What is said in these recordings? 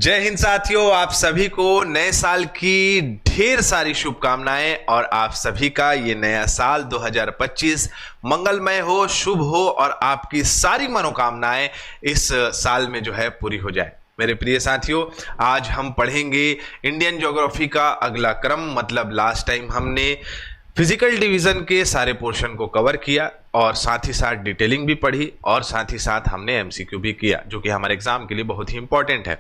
जय हिंद साथियों, आप सभी को नए साल की ढेर सारी शुभकामनाएं और आप सभी का ये नया साल 2025 मंगलमय हो, शुभ हो और आपकी सारी मनोकामनाएं इस साल में जो है पूरी हो जाए। मेरे प्रिय साथियों, आज हम पढ़ेंगे इंडियन ज्योग्राफी का अगला क्रम। मतलब लास्ट टाइम हमने फिजिकल डिवीजन के सारे पोर्शन को कवर किया और साथ ही साथ डिटेलिंग भी पढ़ी और साथ ही साथ हमने एमसीक्यू भी किया, जो कि हमारे एग्जाम के लिए बहुत ही इंपॉर्टेंट है।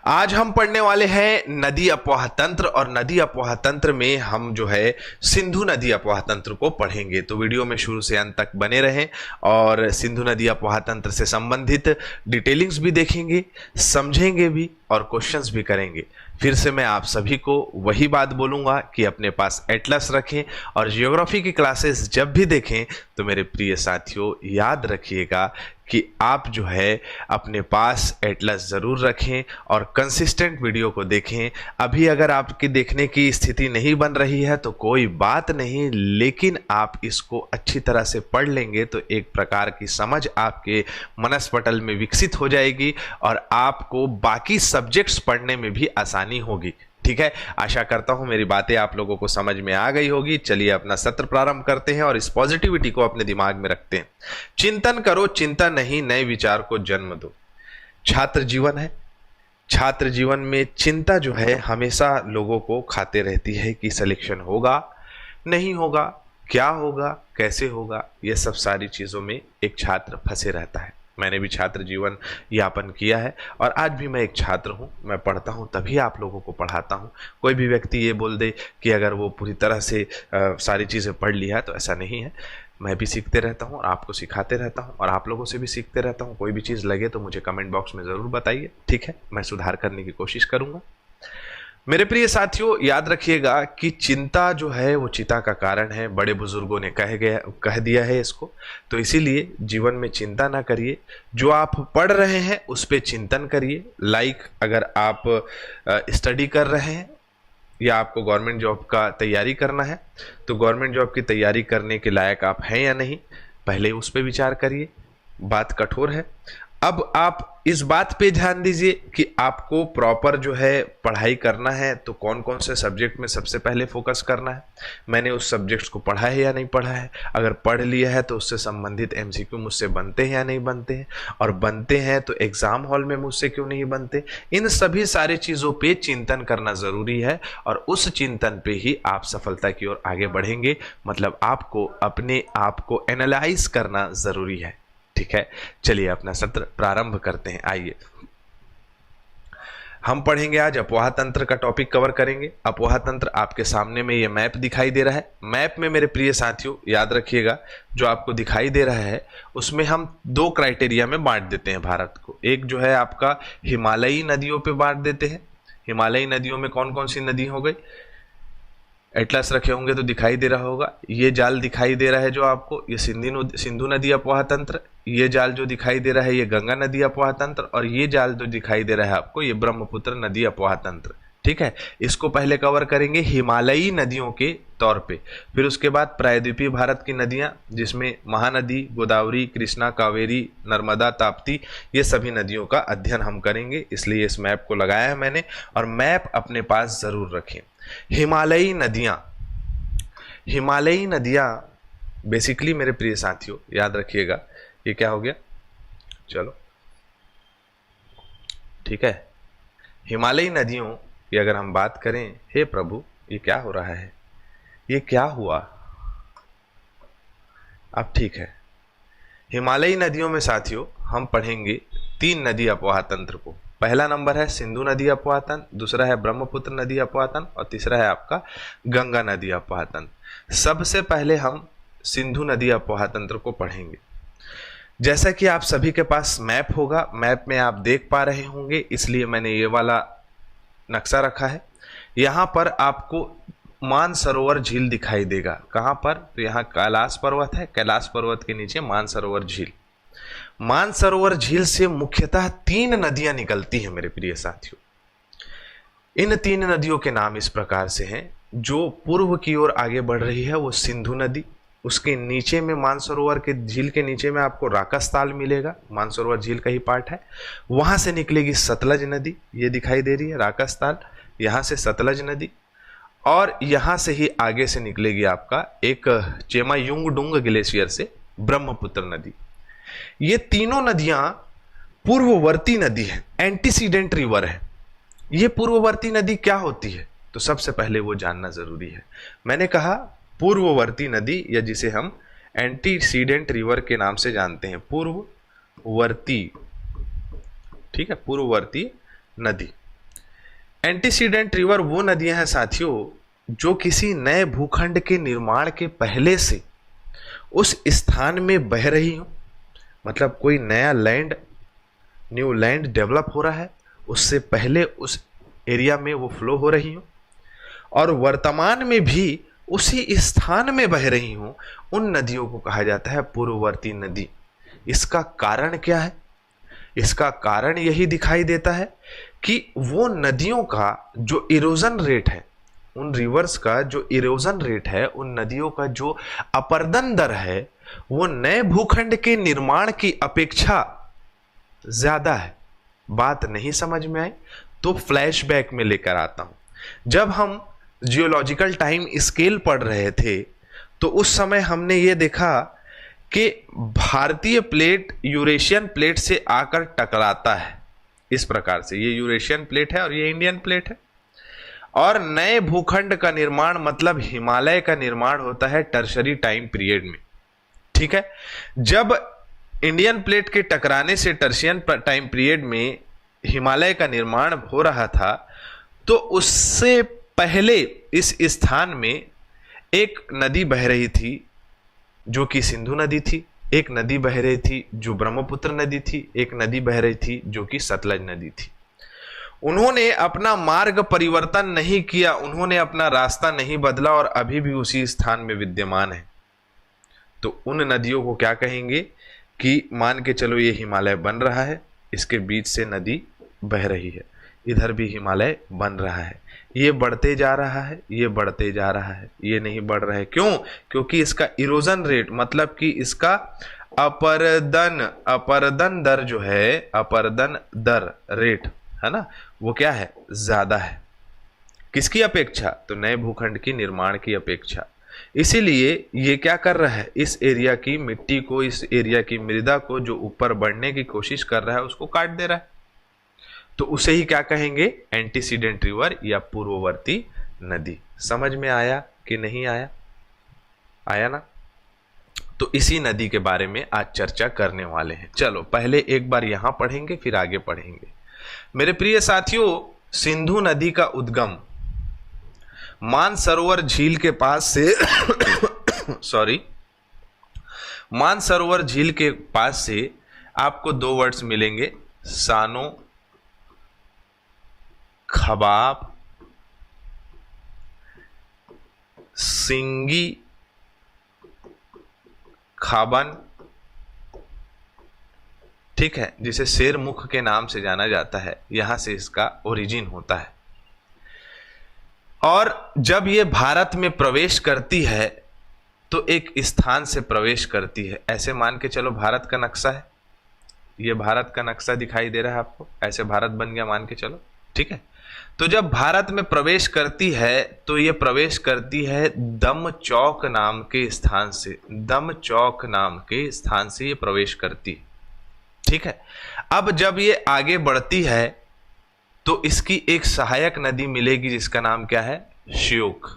आज हम पढ़ने वाले हैं नदी अपवाह तंत्र और नदी अपवाह तंत्र में हम जो है सिंधु नदी अपवाह तंत्र को पढ़ेंगे। तो वीडियो में शुरू से अंत तक बने रहें और सिंधु नदी अपवाह तंत्र से संबंधित डिटेलिंग्स भी देखेंगे, समझेंगे भी और क्वेश्चंस भी करेंगे। फिर से मैं आप सभी को वही बात बोलूंगा कि अपने पास एटलस रखें और जियोग्राफी की क्लासेस जब भी देखें तो मेरे प्रिय साथियों याद रखिएगा कि आप जो है अपने पास एटलस ज़रूर रखें और कंसिस्टेंट वीडियो को देखें। अभी अगर आपकी देखने की स्थिति नहीं बन रही है तो कोई बात नहीं, लेकिन आप इसको अच्छी तरह से पढ़ लेंगे तो एक प्रकार की समझ आपके मनस्पटल में विकसित हो जाएगी और आपको बाकी सब्जेक्ट्स पढ़ने में भी आसानी होगी। ठीक है, आशा करता हूं मेरी बातें आप लोगों को समझ में आ गई होगी। चलिए अपना सत्र प्रारंभ करते हैं और इस पॉजिटिविटी को अपने दिमाग में रखते हैं। चिंतन करो, चिंता नहीं, नए विचार को जन्म दो। छात्र जीवन है, छात्र जीवन में चिंता जो है हमेशा लोगों को खाते रहती है कि सिलेक्शन होगा नहीं होगा, क्या होगा, कैसे होगा। ये सब सारी चीज़ों में एक छात्र फंसे रहता है। मैंने भी छात्र जीवन यापन किया है और आज भी मैं एक छात्र हूँ। मैं पढ़ता हूँ तभी आप लोगों को पढ़ाता हूँ। कोई भी व्यक्ति ये बोल दे कि अगर वो पूरी तरह से सारी चीज़ें पढ़ लिया है तो ऐसा नहीं है। मैं भी सीखते रहता हूँ और आपको सिखाते रहता हूँ और आप लोगों से भी सीखते रहता हूँ। कोई भी चीज़ लगे तो मुझे कमेंट बॉक्स में ज़रूर बताइए, ठीक है? मैं सुधार करने की कोशिश करूँगा। मेरे प्रिय साथियों, याद रखिएगा कि चिंता जो है वो चिता का कारण है। बड़े बुजुर्गों ने कह दिया है इसको, तो इसीलिए जीवन में चिंता ना करिए। जो आप पढ़ रहे हैं उस पे चिंतन करिए। लाइक अगर आप स्टडी कर रहे हैं या आपको गवर्नमेंट जॉब का तैयारी करना है तो गवर्नमेंट जॉब की तैयारी करने के लायक आप हैं या नहीं, पहले उस पर विचार करिए। बात कठोर है। अब आप इस बात पे ध्यान दीजिए कि आपको प्रॉपर जो है पढ़ाई करना है तो कौन कौन से सब्जेक्ट में सबसे पहले फोकस करना है। मैंने उस सब्जेक्ट्स को पढ़ा है या नहीं पढ़ा है, अगर पढ़ लिया है तो उससे संबंधित एमसीक्यू मुझसे बनते हैं या नहीं बनते हैं, और बनते हैं तो एग्जाम हॉल में मुझसे क्यों नहीं बनते। इन सभी सारी चीज़ों पे चिंतन करना ज़रूरी है और उस चिंतन पे ही आप सफलता की ओर आगे बढ़ेंगे। मतलब आपको अपने आप को एनालाइज करना ज़रूरी है। ठीक है, चलिए अपना सत्र प्रारंभ करते हैं। आइए हम पढ़ेंगे आज अपवाह तंत्र का टॉपिक कवर करेंगे। अपवाह तंत्र आपके सामने में ये मैप दिखाई दे रहा है। मैप में मेरे प्रिय साथियों याद रखिएगा, जो आपको दिखाई दे रहा है उसमें हम दो क्राइटेरिया में बांट देते हैं भारत को। एक जो है आपका हिमालयी नदियों पे बांट देते हैं। हिमालयी नदियों में कौन कौन सी नदी हो गई, एटलस रखे होंगे तो दिखाई दे रहा होगा। ये जाल दिखाई दे रहा है जो आपको, ये सिंधु नदी अपवाह तंत्र। ये जाल जो दिखाई दे रहा है ये गंगा नदी अपवाह तंत्र और ये जाल जो दिखाई दे रहा है आपको ये ब्रह्मपुत्र नदी अपवाह तंत्र। ठीक है, इसको पहले कवर करेंगे हिमालयी नदियों के तौर पे। फिर उसके बाद प्रायद्वीपीय भारत की नदियां, जिसमें महानदी, गोदावरी, कृष्णा, कावेरी, नर्मदा, ताप्ती, ये सभी नदियों का अध्ययन हम करेंगे। इसलिए इस मैप को लगाया है मैंने, और मैप अपने पास जरूर रखें। हिमालयी नदियां बेसिकली मेरे प्रिय साथियों याद रखिएगा, ये क्या हो गया, चलो ठीक है। हिमालयी नदियों की अगर हम बात करें, हे प्रभु ये क्या हो रहा है, ये क्या हुआ। अब ठीक है, हिमालयी नदियों में साथियों हम पढ़ेंगे 3 नदी अपवाह तंत्र को। पहला नंबर है सिंधु नदी अपवाह तंत्र, दूसरा है ब्रह्मपुत्र नदी अपवाह तंत्र और तीसरा है आपका गंगा नदी अपवाह तंत्र। सबसे पहले हम सिंधु नदी अपवाह तंत्र को पढ़ेंगे। जैसा कि आप सभी के पास मैप होगा, मैप में आप देख पा रहे होंगे, इसलिए मैंने ये वाला नक्शा रखा है। यहाँ पर आपको मानसरोवर झील दिखाई देगा। कहाँ पर, तो यहाँ कैलाश पर्वत है, कैलाश पर्वत के नीचे मानसरोवर झील। मानसरोवर झील से मुख्यतः 3 नदियां निकलती हैं मेरे प्रिय साथियों। इन 3 नदियों के नाम इस प्रकार से हैं। जो पूर्व की ओर आगे बढ़ रही है वो सिंधु नदी, उसके नीचे में मानसरोवर के झील के नीचे में आपको राकस ताल मिलेगा, मानसरोवर झील का ही पार्ट है। वहां से निकलेगी सतलज नदी, ये दिखाई दे रही है राकस ताल, यहाँ से सतलज नदी, और यहाँ से ही आगे से निकलेगी आपका एक चेमायुंगडुंग ग्लेशियर से ब्रह्मपुत्र नदी। ये तीनों नदियां पूर्ववर्ती नदी है, एंटीसीडेंट रिवर है। ये पूर्ववर्ती नदी क्या होती है, तो सबसे पहले वो जानना जरूरी है। मैंने कहा पूर्ववर्ती नदी, या जिसे हम एंटीसीडेंट रिवर के नाम से जानते हैं, पूर्ववर्ती, ठीक है, पूर्ववर्ती नदी। एंटीसीडेंट रिवर वो नदियां हैं साथियों जो किसी नए भूखंड के निर्माण के पहले से उस स्थान में बह रही हो, मतलब कोई नया लैंड, न्यू लैंड डेवलप हो रहा है, उससे पहले उस एरिया में वो फ्लो हो रही हो, और वर्तमान में भी उसी स्थान में बह रही हो, उन नदियों को कहा जाता है पूर्ववर्ती नदी। इसका कारण क्या है? इसका कारण यही दिखाई देता है कि वो नदियों का जो इरोजन रेट है, उन रिवर्स का जो इरोजन रेट है, उन नदियों का जो अपरदन दर है, वो नए भूखंड के निर्माण की अपेक्षा ज्यादा है। बात नहीं समझ में आई तो फ्लैशबैक में लेकर आता हूं। जब हम जियोलॉजिकल टाइम स्केल पढ़ रहे थे तो उस समय हमने ये देखा कि भारतीय प्लेट यूरेशियन प्लेट से आकर टकराता है, इस प्रकार से। ये यूरेशियन प्लेट है और ये इंडियन प्लेट है, और नए भूखंड का निर्माण मतलब हिमालय का निर्माण होता है टर्शरी टाइम पीरियड में, ठीक है। जब इंडियन प्लेट के टकराने से टर्शियन टाइम पीरियड में हिमालय का निर्माण हो रहा था, तो उससे पहले इस स्थान में एक नदी बह रही थी जो कि सिंधु नदी थी, एक नदी बह रही थी जो ब्रह्मपुत्र नदी थी, एक नदी बह रही थी जो कि सतलज नदी थी। उन्होंने अपना मार्ग परिवर्तन नहीं किया, उन्होंने अपना रास्ता नहीं बदला और अभी भी उसी स्थान में विद्यमान है। तो उन नदियों को क्या कहेंगे कि मान के चलो ये हिमालय बन रहा है, इसके बीच से नदी बह रही है, इधर भी हिमालय बन रहा है, ये बढ़ते जा रहा है, ये बढ़ते जा रहा है, ये नहीं बढ़ रहा है। क्यों? क्योंकि इसका इरोजन रेट, मतलब कि इसका अपरदन दर जो है, अपरदन दर रेट है ना, वो क्या है, ज्यादा है। किसकी अपेक्षा? तो नए भूखंड की निर्माण की अपेक्षा। इसीलिए ये क्या कर रहा है, इस एरिया की मिट्टी को, इस एरिया की मृदा को जो ऊपर बढ़ने की कोशिश कर रहा है उसको काट दे रहा है। तो उसे ही क्या कहेंगे, एंटीसीडेंट रिवर या पूर्ववर्ती नदी। समझ में आया कि नहीं आया? आया ना? तो इसी नदी के बारे में आज चर्चा करने वाले हैं। चलो पहले एक बार यहां पढ़ेंगे फिर आगे पढ़ेंगे। मेरे प्रिय साथियों, सिंधु नदी का उद्गम मानसरोवर झील के पास से मानसरोवर झील के पास से आपको दो वर्ड्स मिलेंगे, सानो खबाब, सिंगी खाबन, ठीक है, जिसे शेर मुख के नाम से जाना जाता है, यहां से इसका ओरिजिन होता है। और जब ये भारत में प्रवेश करती है तो एक स्थान से प्रवेश करती है। ऐसे मान के चलो भारत का नक्शा है, ये भारत का नक्शा दिखाई दे रहा है आपको, ऐसे भारत बन गया मान के चलो, ठीक है। तो जब भारत में प्रवेश करती है तो ये प्रवेश करती है दमचौक नाम के स्थान से, दमचौक नाम के स्थान से ये प्रवेश करती है, ठीक है। अब जब ये आगे बढ़ती है तो इसकी एक सहायक नदी मिलेगी जिसका नाम क्या है, श्योक।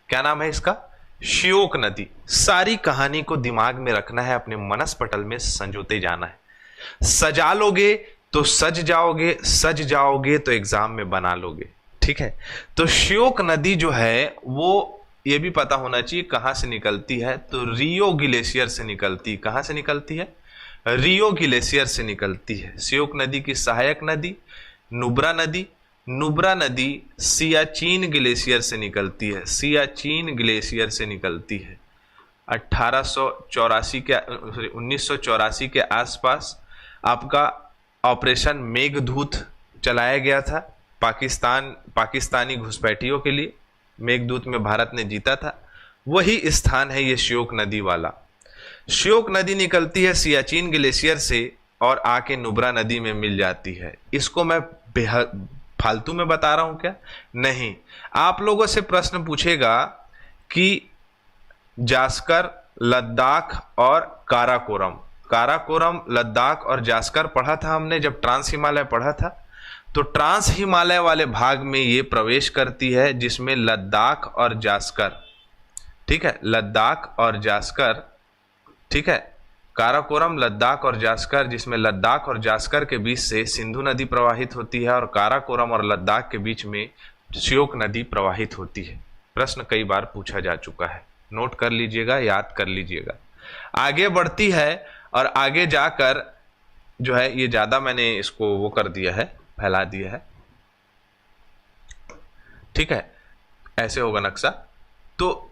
क्या नाम है इसका? श्योक नदी। सारी कहानी को दिमाग में रखना है, अपने मनस पटल में संजोते जाना है। सजा लोगे तो सज जाओगे, सज जाओगे तो एग्जाम में बना लोगे, ठीक है। तो श्योक नदी जो है वो ये भी पता होना चाहिए कहां से निकलती है, तो रियो ग्लेशियर से निकलती। कहां से निकलती है? रियो ग्लेशियर से निकलती है। श्योक नदी की सहायक नदी नुब्रा नदी, नुब्रा नदी सियाचिन ग्लेशियर से निकलती है, सियाचिन ग्लेशियर से निकलती है। 1984 के आसपास आपका ऑपरेशन मेघदूत चलाया गया था पाकिस्तानी घुसपैठियों के लिए। मेघदूत में भारत ने जीता था वही स्थान है ये श्योक नदी वाला। श्योक नदी निकलती है सियाचिन ग्लेशियर से और आके नुब्रा नदी में मिल जाती है। इसको मैं फालतू में बता रहा हूं क्या? नहीं। आप लोगों से प्रश्न पूछेगा कि जास्कर, लद्दाख और काराकोरम, काराकोरम, लद्दाख और जास्कर पढ़ा था हमने जब ट्रांस हिमालय पढ़ा था। तो ट्रांस हिमालय वाले भाग में ये प्रवेश करती है जिसमें लद्दाख और जास्कर, ठीक है, लद्दाख और जास्कर, ठीक है, काराकोरम, लद्दाख और जास्कर, जिसमें लद्दाख और जास्कर के बीच से सिंधु नदी प्रवाहित होती है और काराकोरम और लद्दाख के बीच में श्योक नदी प्रवाहित होती है। प्रश्न कई बार पूछा जा चुका है, नोट कर लीजिएगा, याद कर लीजिएगा। आगे बढ़ती है और आगे जाकर जो है, ये ज्यादा मैंने इसको वो कर दिया है, फैला दिया है, ठीक है, ऐसे होगा नक्शा। तो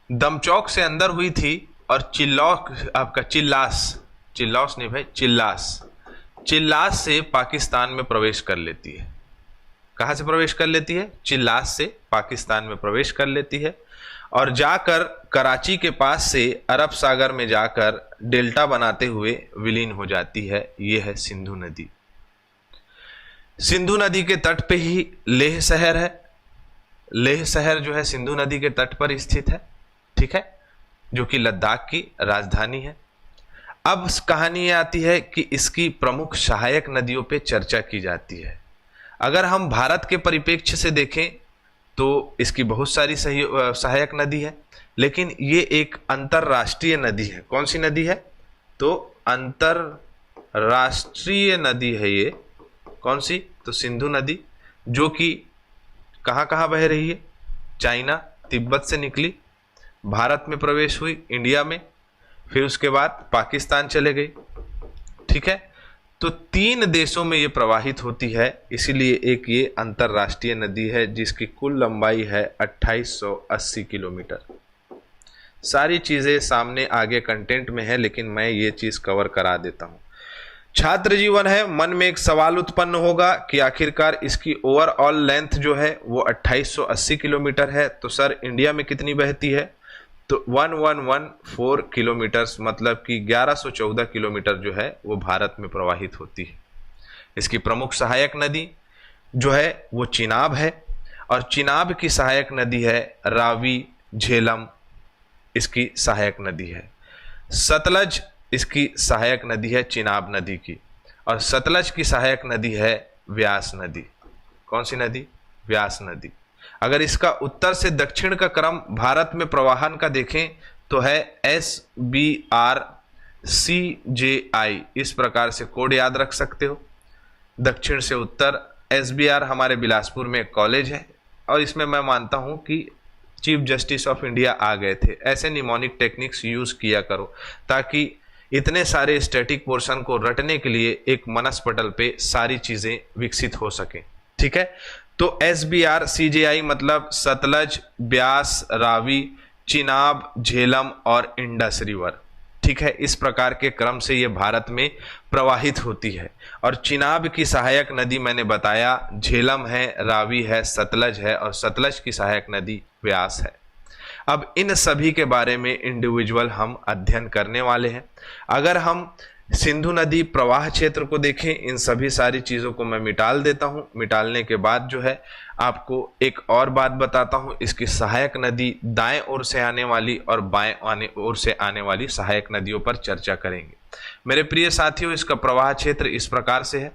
दमचौक से अंदर हुई थी और चिल्लौस, आपका चिल्लौस नहीं भाई, चिल्लास से पाकिस्तान में प्रवेश कर लेती है। कहां से प्रवेश कर लेती है? चिल्लास से पाकिस्तान में प्रवेश कर लेती है और जाकर कराची के पास से अरब सागर में जाकर डेल्टा बनाते हुए विलीन हो जाती है। यह है सिंधु नदी। सिंधु नदी के तट पे ही लेह शहर है। लेह शहर जो है सिंधु नदी के तट पर स्थित है, ठीक है, जो कि लद्दाख की राजधानी है। अब कहानी ये आती है कि इसकी प्रमुख सहायक नदियों पे चर्चा की जाती है। अगर हम भारत के परिप्रेक्ष्य से देखें तो इसकी बहुत सारी सहायक नदी है, लेकिन ये एक अंतरराष्ट्रीय नदी है। कौन सी नदी है? तो अंतरराष्ट्रीय नदी है ये। कौन सी? तो सिंधु नदी, जो कि कहाँ कहाँ बह रही है? चाइना, तिब्बत से निकली, भारत में प्रवेश हुई, इंडिया में, फिर उसके बाद पाकिस्तान चले गई, ठीक है। तो 3 देशों में ये प्रवाहित होती है, इसीलिए एक ये अंतरराष्ट्रीय नदी है जिसकी कुल लंबाई है 2880 किलोमीटर। सारी चीजें सामने आगे कंटेंट में है, लेकिन मैं ये चीज कवर करा देता हूं। छात्र जीवन है, मन में एक सवाल उत्पन्न होगा कि आखिरकार इसकी ओवरऑल लेंथ जो है वो 2880 किलोमीटर है, तो सर इंडिया में कितनी बहती है? तो 1114 किलोमीटर, मतलब कि 1114 किलोमीटर जो है वो भारत में प्रवाहित होती है। इसकी प्रमुख सहायक नदी जो है वो चिनाब है, और चिनाब की सहायक नदी है रावी, झेलम इसकी सहायक नदी है। सतलज इसकी सहायक नदी है चिनाब नदी की, और सतलज की सहायक नदी है व्यास नदी। कौन सी नदी? व्यास नदी। अगर इसका उत्तर से दक्षिण का क्रम भारत में प्रवाहन का देखें तो है SBR-CJI, इस प्रकार से कोड याद रख सकते हो। दक्षिण से उत्तर, SBR हमारे बिलासपुर में एक कॉलेज है, और इसमें मैं मानता हूं कि चीफ जस्टिस ऑफ इंडिया आ गए थे। ऐसे निमोनिक टेक्निक्स यूज किया करो ताकि इतने सारे स्टैटिक पोर्शन को रटने के लिए एक मनस्पटल पे सारी चीजें विकसित हो सके, ठीक है। तो SBR-CJI मतलब सतलज, ब्यास, रावी, चिनाब, झेलम और इंडस रिवर, ठीक है। इस प्रकार के क्रम से ये भारत में प्रवाहित होती है। और चिनाब की सहायक नदी मैंने बताया झेलम है, रावी है, सतलज है, और सतलज की सहायक नदी व्यास है। अब इन सभी के बारे में इंडिविजुअल हम अध्ययन करने वाले हैं। अगर हम सिंधु नदी प्रवाह क्षेत्र को देखें, इन सभी सारी चीज़ों को मैं मिटाल देता हूं। मिटालने के बाद जो है आपको एक और बात बताता हूं, इसकी सहायक नदी दाएं ओर से आने वाली और बाएं ओर से आने वाली सहायक नदियों पर चर्चा करेंगे। मेरे प्रिय साथियों, इसका प्रवाह क्षेत्र इस प्रकार से है।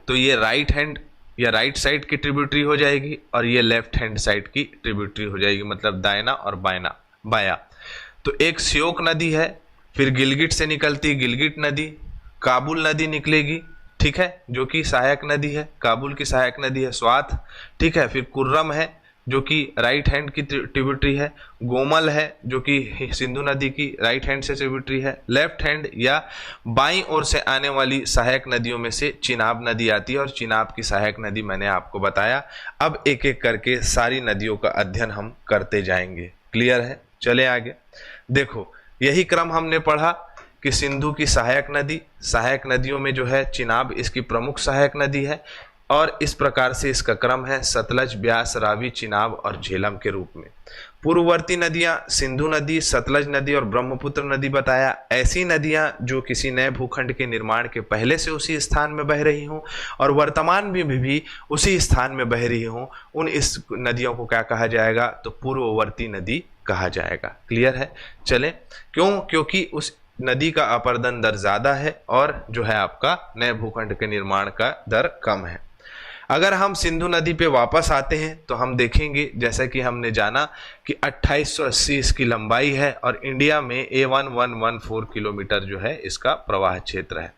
तो ये राइट हैंड या राइट साइड की ट्रिब्यूटरी हो जाएगी, और ये लेफ्ट हैंड साइड की ट्रिब्यूटरी हो जाएगी, मतलब दायना और बायां। तो एक श्योक नदी है, फिर गिलगिट से निकलती गिलगिट नदी, काबुल नदी निकलेगी, ठीक है, जो कि सहायक नदी है, काबुल की सहायक नदी है स्वात, ठीक है। फिर कुर्रम है जो कि राइट हैंड की ट्रिब्यूटरी है, गोमल है जो कि सिंधु नदी की राइट हैंड से ट्रिब्यूटरी है। लेफ्ट हैंड या बाईं ओर से आने वाली सहायक नदियों में से चिनाब नदी आती है, और चिनाब की सहायक नदी मैंने आपको बताया। अब एक एक करके सारी नदियों का अध्ययन हम करते जाएंगे। क्लियर है? चले आगे। देखो, यही क्रम हमने पढ़ा कि सिंधु की सहायक नदी, सहायक नदियों में जो है चिनाब इसकी प्रमुख सहायक नदी है। और इस प्रकार से इसका क्रम है सतलज, ब्यास, रावी, चिनाब और झेलम के रूप में। पूर्ववर्ती नदियां सिंधु नदी, सतलज नदी और ब्रह्मपुत्र नदी बताया। ऐसी नदियां जो किसी नए भूखंड के निर्माण के पहले से उसी स्थान में बह रही हों और वर्तमान में भी उसी स्थान में बह रही हों, उन इस नदियों को क्या कहा जाएगा? तो पूर्ववर्ती नदी कहा जाएगा। क्लियर है? चलें, क्यों? क्योंकि उस नदी का अपर्दन दर ज्यादा है और जो है आपका नए भूखंड के निर्माण का दर कम है। अगर हम सिंधु नदी पे वापस आते हैं तो हम देखेंगे, जैसा कि हमने जाना कि 2880 इसकी लंबाई है और इंडिया में A1114 किलोमीटर जो है इसका प्रवाह क्षेत्र है।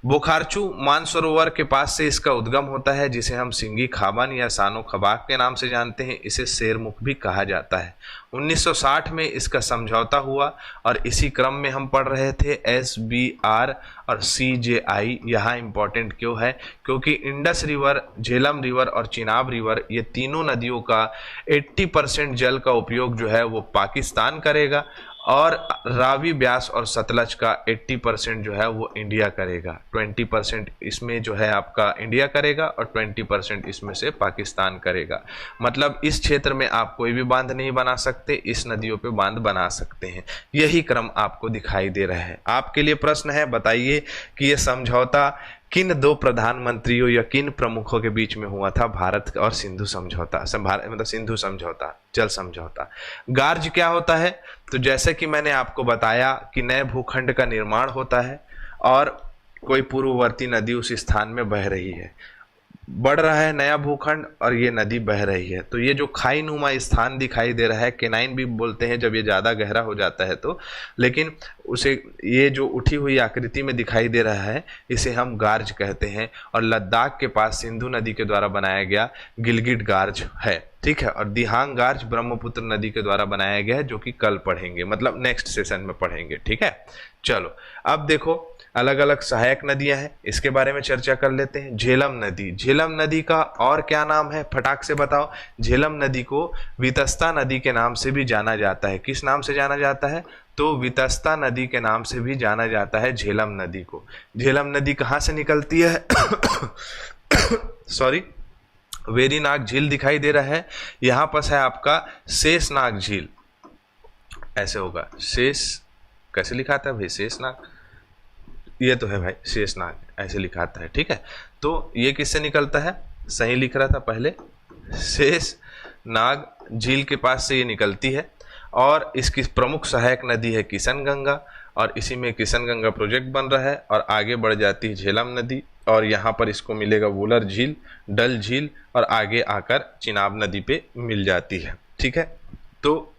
बोखारचू मानसरोवर के पास से इसका उद्गम होता है, जिसे हम सिंगी खाबन या सानो खबाक के नाम से जानते हैं। इसे शेरमुख भी कहा जाता है। 1960 में इसका समझौता हुआ और इसी क्रम में हम पढ़ रहे थे SBR और CJI। यहाँ इंपॉर्टेंट क्यों है? क्योंकि इंडस रिवर, झेलम रिवर और चिनाब रिवर, ये तीनों नदियों का 80% जल का उपयोग जो है वो पाकिस्तान करेगा और रावी, ब्यास और सतलज का 80% जो है वो इंडिया करेगा। 20% इसमें जो है आपका इंडिया करेगा और 20% इसमें से पाकिस्तान करेगा। मतलब इस क्षेत्र में आप कोई भी बांध नहीं बना सकते, इस नदियों पे बांध बना सकते हैं। यही क्रम आपको दिखाई दे रहा है। आपके लिए प्रश्न है, बताइए कि यह समझौता किन दो प्रधानमंत्रियों या किन प्रमुखों के बीच में हुआ था? भारत और सिंधु समझौता, मतलब सिंधु समझौता, जल समझौता। गार्ज क्या होता है? तो जैसे कि मैंने आपको बताया कि नए भूखंड का निर्माण होता है और कोई पूर्ववर्ती नदी उस स्थान में बह रही है, बढ़ रहा है नया भूखंड और ये नदी बह रही है, तो ये जो खाई नुमा स्थान दिखाई दे रहा है, केनाइन भी बोलते हैं जब ये ज़्यादा गहरा हो जाता है तो, लेकिन उसे ये जो उठी हुई आकृति में दिखाई दे रहा है इसे हम गार्ज कहते हैं। और लद्दाख के पास सिंधु नदी के द्वारा बनाया गया गिलगिट गार्ज है, ठीक है। और दिहांग गार्ज ब्रह्मपुत्र नदी के द्वारा बनाया गया है, जो कि कल पढ़ेंगे, मतलब नेक्स्ट सेशन में पढ़ेंगे, ठीक है। चलो अब देखो अलग अलग सहायक नदियां हैं, इसके बारे में चर्चा कर लेते हैं। झेलम नदी, झेलम नदी का और क्या नाम है? फटाक से बताओ। झेलम नदी को वितस्ता नदी के नाम से भी जाना जाता है। किस नाम से जाना जाता है? तो वितस्ता नदी के नाम से भी जाना जाता है झेलम नदी को। झेलम नदी कहाँ से निकलती है? सॉरी, वेरीनाग झील दिखाई दे रहा है, यहाँ पर है आपका शेषनाग झील, ऐसे होगा। शेष कैसे लिखाता है भाई? शेषनाग, ये तो है भाई शेषनाग, ऐसे लिखाता है, ठीक है। तो ये किससे निकलता है? सही लिख रहा था पहले, शेषनाग झील के पास से ये निकलती है और इसकी प्रमुख सहायक नदी है किशन गंगा और इसी में किशन गंगा प्रोजेक्ट बन रहा है और आगे बढ़ जाती है झेलम नदी और यहाँ पर इसको मिलेगा वुलर झील, डल झील और आगे आकर चिनाब नदी पे मिल जाती है, ठीक है। तो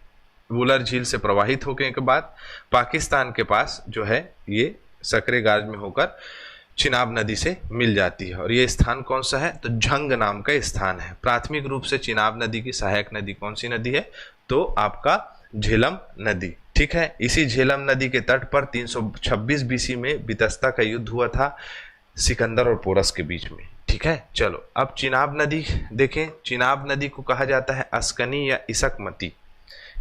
वुलर झील से प्रवाहित होने के बाद पाकिस्तान के पास जो है ये सकरे गार्ज में होकर चिनाब नदी से मिल जाती है। और ये स्थान कौन सा है? तो झंग नाम का स्थान है। प्राथमिक रूप से चिनाब नदी की सहायक नदी कौन सी नदी है? तो आपका झेलम नदी, ठीक है। इसी झेलम नदी के तट पर 326 BC में वितस्ता का युद्ध हुआ था सिकंदर और पोरस के बीच में, ठीक है। चलो अब चिनाब नदी देखें। चिनाब नदी को कहा जाता है अस्कनी या इसकमती,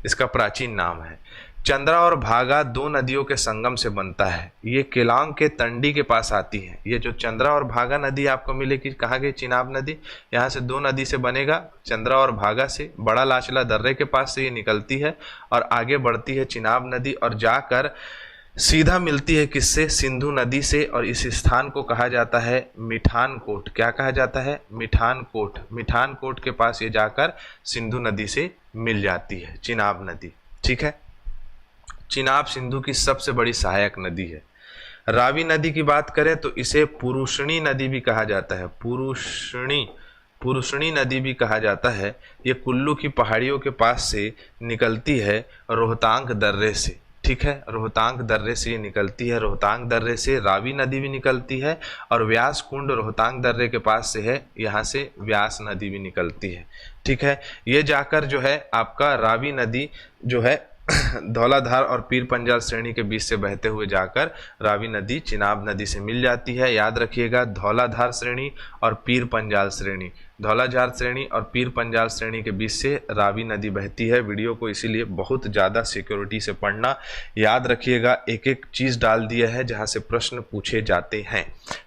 इसका प्राचीन नाम है। चंद्रा और भागा दो नदियों के संगम से बनता है। ये केलांग के तंडी के पास आती है। ये जो चंद्रा और भागा नदी आपको मिलेगी, कहाँ गई? चिनाब नदी। यहाँ से दो नदी से बनेगा, चंद्रा और भागा से। बड़ा लाचला दर्रे के पास से ये निकलती है और आगे बढ़ती है चिनाब नदी और जाकर सीधा मिलती है किससे? सिंधु नदी से। और इस स्थान को कहा जाता है मिठानकोट। क्या कहा जाता है? मिठानकोट। मिठानकोट के पास ये जाकर सिंधु नदी से मिल जाती है चिनाब नदी, ठीक है। चिनाब सिंधु की सबसे बड़ी सहायक नदी है। रावी नदी की बात करें तो इसे पुरुषणी नदी भी कहा जाता है। पुरुषणी नदी भी कहा जाता है। ये कुल्लू की पहाड़ियों के पास से निकलती है रोहतांग दर्रे से, ठीक है। रोहतांग दर्रे से ये निकलती है। रोहतांग दर्रे से रावी नदी भी निकलती है और व्यास कुंड रोहतांग दर्रे के पास से है, यहाँ से व्यास नदी भी निकलती है, ठीक है। ये जाकर जो है आपका रावी नदी जो है धौलाधार और पीर पंजाल श्रेणी के बीच से बहते हुए जाकर रावी नदी चिनाब नदी से मिल जाती है। याद रखिएगा, धौलाधार श्रेणी और पीर पंजाल श्रेणी धौलाझार श्रेणी और पीर पंजाल श्रेणी के बीच से रावी नदी बहती है। वीडियो को इसीलिए बहुत ज़्यादा सिक्योरिटी से पढ़ना, याद रखिएगा, एक एक चीज़ डाल दिया है जहाँ से प्रश्न पूछे जाते हैं,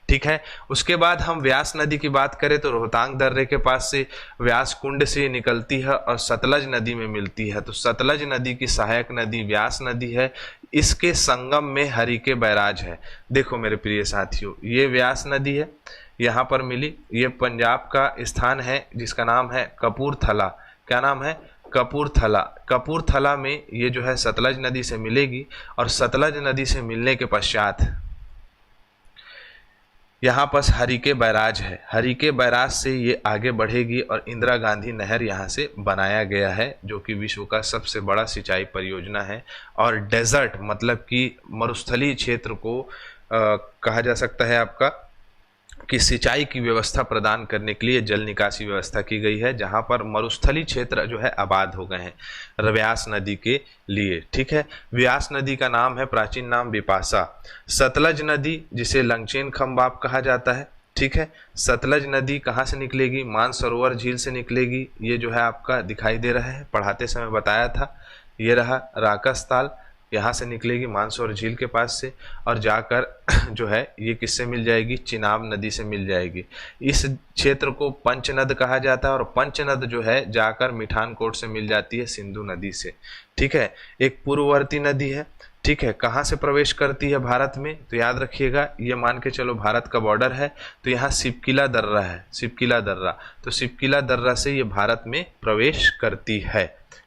ठीक है। उसके बाद हम व्यास नदी की बात करें तो रोहतांग दर्रे के पास से व्यास कुंड से निकलती है और सतलज नदी में मिलती है। तो सतलज नदी की सहायक नदी व्यास नदी है। इसके संगम में हरिके बैराज है। देखो मेरे प्रिय साथियों, ये व्यास नदी है, यहाँ पर मिली। ये पंजाब का स्थान है जिसका नाम है कपूरथला। क्या नाम है? कपूरथला। कपूरथला में ये जो है सतलज नदी से मिलेगी और सतलज नदी से मिलने के पश्चात यहाँ पर हरिके बैराज है। हरिके बैराज से ये आगे बढ़ेगी और इंदिरा गांधी नहर यहाँ से बनाया गया है, जो कि विश्व का सबसे बड़ा सिंचाई परियोजना है। और डेजर्ट मतलब कि मरुस्थलीय क्षेत्र को कहा जा सकता है आपका कि सिंचाई की व्यवस्था प्रदान करने के लिए जल निकासी व्यवस्था की गई है, जहां पर मरुस्थलीय क्षेत्र जो है आबाद हो गए हैं व्यास नदी के लिए, ठीक है। व्यास नदी का नाम है, प्राचीन नाम बिपाशा। सतलज नदी जिसे लंगचेन खंबाब कहा जाता है, ठीक है। सतलज नदी कहाँ से निकलेगी? मानसरोवर झील से निकलेगी। ये जो है आपका दिखाई दे रहा है, पढ़ाते समय बताया था। ये रहा राकस ताल, यहाँ से निकलेगी मानसरोवर झील के पास से और जाकर जो है ये किससे मिल जाएगी? चिनाब नदी से मिल जाएगी। इस क्षेत्र को पंचनद कहा जाता है और पंचनद जो है जाकर मिठानकोट से मिल जाती है सिंधु नदी से, ठीक है। एक पूर्ववर्ती नदी है, ठीक है। कहाँ से प्रवेश करती है भारत में? तो याद रखिएगा, ये मान के चलो भारत का बॉर्डर है, तो यहाँ सिपकिला दर्रा है, सिपकिला दर्रा। तो सिपकिला दर्रा से ये भारत में प्रवेश करती है।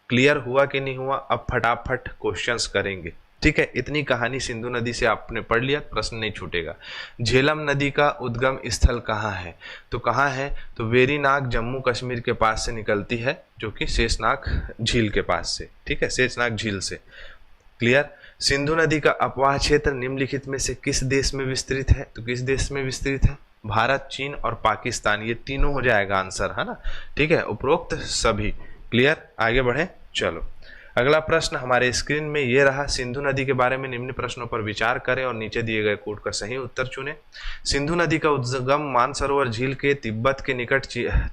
क्लियर हुआ कि नहीं हुआ? अब फटाफट क्वेश्चंस करेंगे, ठीक है। इतनी कहानी सिंधु नदी से आपने पढ़ लिया, प्रश्न नहीं छूटेगा। झेलम नदी का उद्गम स्थल कहाँ है? तो कहाँ है? तो वेरीनाग जम्मू कश्मीर के पास से निकलती है, जो कि शेषनाग झील के पास से, ठीक है, शेषनाग झील से। क्लियर। सिंधु नदी का अपवाह क्षेत्र निम्नलिखित में से किस देश में विस्तृत है? तो किस देश में विस्तृत है? भारत, चीन और पाकिस्तान, ये तीनों हो जाएगा आंसर, है ना, ठीक है, उपरोक्त सभी। क्लियर। आगे बढ़े, चलो अगला प्रश्न हमारे स्क्रीन में ये रहा। सिंधु नदी के बारे में निम्न प्रश्नों पर विचार करें और नीचे दिए गए कोड का सही उत्तर चुनें। सिंधु नदी का उद्गम मानसरोवर झील के तिब्बत के निकट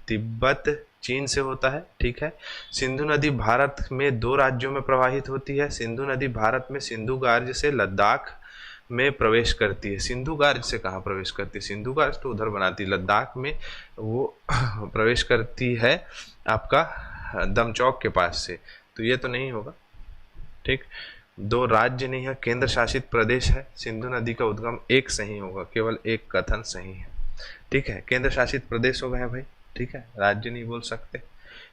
तिब्बत चीन से होता है, ठीक है। सिंधु नदी भारत में 2 राज्यों में प्रवाहित होती है। सिंधु नदी भारत में सिंधु गार्ज से लद्दाख में प्रवेश करती है। सिंधु गार्ज से कहाँ प्रवेश करती है? सिंधु गार्ज तो उधर बनाती है, लद्दाख में वो प्रवेश करती है आपका दमचौक के पास से। तो ये तो नहीं होगा, ठीक। 2 राज्य नहीं है, केंद्र शासित प्रदेश है। सिंधु नदी का उद्गम एक सही होगा, केवल एक कथन सही है, ठीक है। केंद्र शासित प्रदेश हो गए भाई, ठीक है, राज्य नहीं बोल सकते।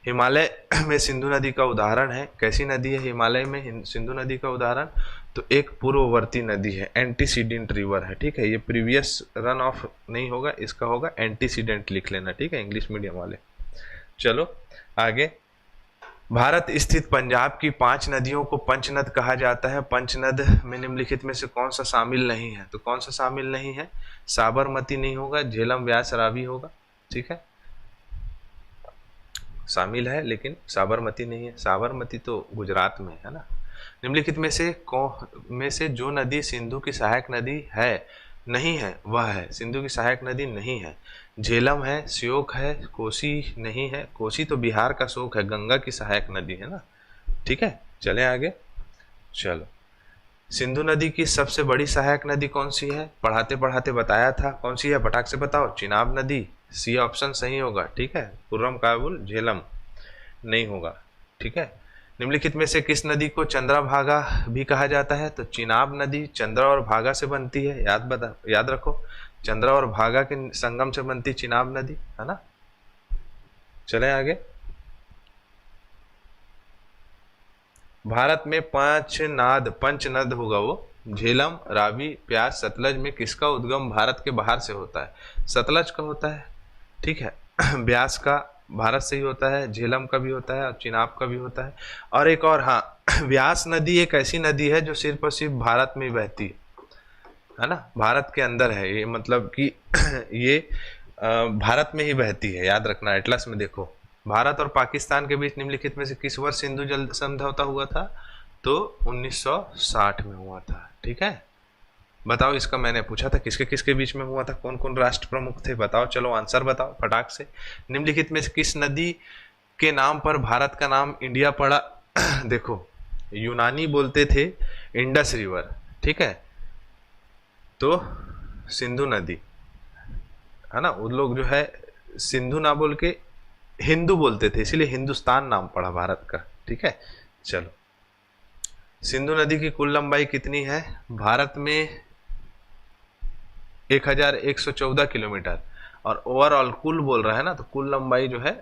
हिमालय में सिंधु नदी का उदाहरण है। कैसी नदी है हिमालय में सिंधु नदी का उदाहरण? तो एक पूर्ववर्ती नदी है, एंटीसीडेंट रिवर है, ठीक है। ये प्रीवियस रन ऑफ नहीं होगा, इसका होगा एंटीसीडेंट, लिख लेना, ठीक है, इंग्लिश मीडियम वाले। चलो आगे। भारत स्थित पंजाब की 5 नदियों को पंचनद कहा जाता है। पंचनद में निम्नलिखित में से कौन सा शामिल नहीं है? तो कौन सा शामिल नहीं है? साबरमती नहीं होगा, झेलम, व्यास, रावी होगा, ठीक है। शामिल है लेकिन साबरमती नहीं है। साबरमती तो गुजरात में है ना। निम्नलिखित में से जो नदी सिंधु की सहायक नदी है नहीं है वह है? सिंधु की सहायक नदी नहीं है। झेलम है, श्योक है, कोसी नहीं है। कोसी तो बिहार का शोक है, गंगा की सहायक नदी है ना, ठीक है। चलें आगे, चलो। सिंधु नदी की सबसे बड़ी सहायक नदी कौन सी है? पढ़ाते पढ़ाते बताया था, कौन सी है? फटाक से बताओ। चिनाब नदी, सी ऑप्शन सही होगा, ठीक है। खुर्रम, काबुल, झेलम नहीं होगा, ठीक है। निम्नलिखित में से किस नदी को चंद्रभागा भी कहा जाता है? तो चिनाब नदी चंद्रा और भागा से बनती है, याद रखो, चंद्रा और भागा के संगम से बनती चिनाब नदी, है ना। चलें आगे। भारत में पंचनद होगा वो, झेलम, रावी, प्यास, सतलज में किसका उद्गम भारत के बाहर से होता है? सतलज का होता है, ठीक है। ब्यास का भारत से ही होता है, झेलम का भी होता है और चिनाब का भी होता है। और एक और, हाँ, व्यास नदी एक ऐसी नदी है जो सिर्फ और सिर्फ भारत में बहती है ना, भारत के अंदर है ये, मतलब कि ये भारत में ही बहती है, याद रखना। एटलस में देखो, भारत और पाकिस्तान के बीच निम्नलिखित में से किस वर्ष सिंधु जल समझौता हुआ था? तो 1960 में हुआ था, ठीक है। बताओ, इसका मैंने पूछा था किसके किसके बीच में हुआ था, कौन कौन राष्ट्र प्रमुख थे, बताओ, चलो आंसर बताओ फटाक से। निम्नलिखित में से किस नदी के नाम पर भारत का नाम इंडिया पड़ा? देखो, यूनानी बोलते थे इंडस रिवर, ठीक है, तो सिंधु नदी है ना, उन लोग जो है सिंधु ना बोल के हिंदू बोलते थे, इसीलिए हिंदुस्तान नाम पड़ा भारत का, ठीक है। चलो, सिंधु नदी की कुल लंबाई कितनी है? भारत में 1114 किलोमीटर, और ओवरऑल कुल बोल रहा है ना, तो कुल लंबाई जो है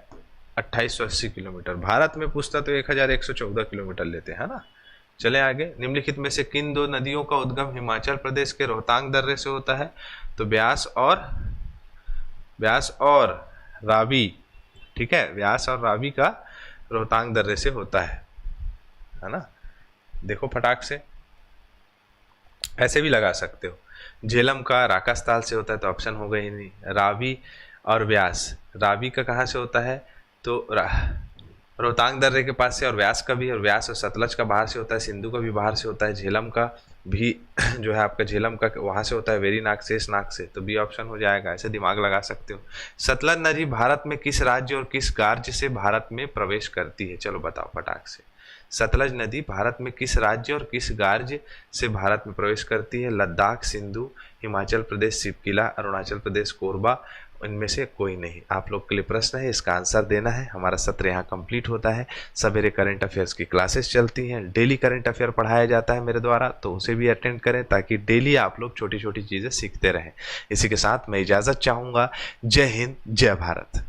2880 किलोमीटर। भारत में पूछता तो 1114 किलोमीटर लेते हैं ना। चले आगे। निम्नलिखित में से किन दो नदियों का उद्गम हिमाचल प्रदेश के रोहतांग दर्रे से होता है? तो व्यास और रावी, ठीक है, व्यास और रावी का रोहतांग दर्रे से होता है ना। देखो फटाक से, ऐसे भी लगा सकते हो। झेलम का राकास्ताल से होता है, तो ऑप्शन हो गई नहीं। रावी और व्यास, रावी का कहाँ से होता है? तो रोहतांग दर्रे के पास से, और व्यास का भी, और व्यास और सतलज का बाहर से होता है, सिंधु का भी बाहर से होता है, झेलम का भी जो है आपका झेलम का वहाँ से होता है, वेरीनाग शेषनाग से, तो बी ऑप्शन हो जाएगा। ऐसे दिमाग लगा सकते हो। सतलज नदी भारत में किस राज्य और किस गार्ज से भारत में प्रवेश करती है? चलो बताओ फटाक से। सतलज नदी भारत में किस राज्य और किस गार्ज से भारत में प्रवेश करती है? लद्दाख, सिंधु, हिमाचल प्रदेश शिवकिला, अरुणाचल प्रदेश कोरबा, इनमें से कोई नहीं। आप लोग के लिए प्रश्न है, इसका आंसर देना है। हमारा सत्र यहाँ कंप्लीट होता है। सवेरे करंट अफेयर्स की क्लासेस चलती हैं, डेली करंट अफेयर पढ़ाया जाता है मेरे द्वारा, तो उसे भी अटेंड करें ताकि डेली आप लोग छोटी छोटी चीज़ें सीखते रहें। इसी के साथ मैं इजाज़त चाहूँगा। जय हिंद, जय भारत।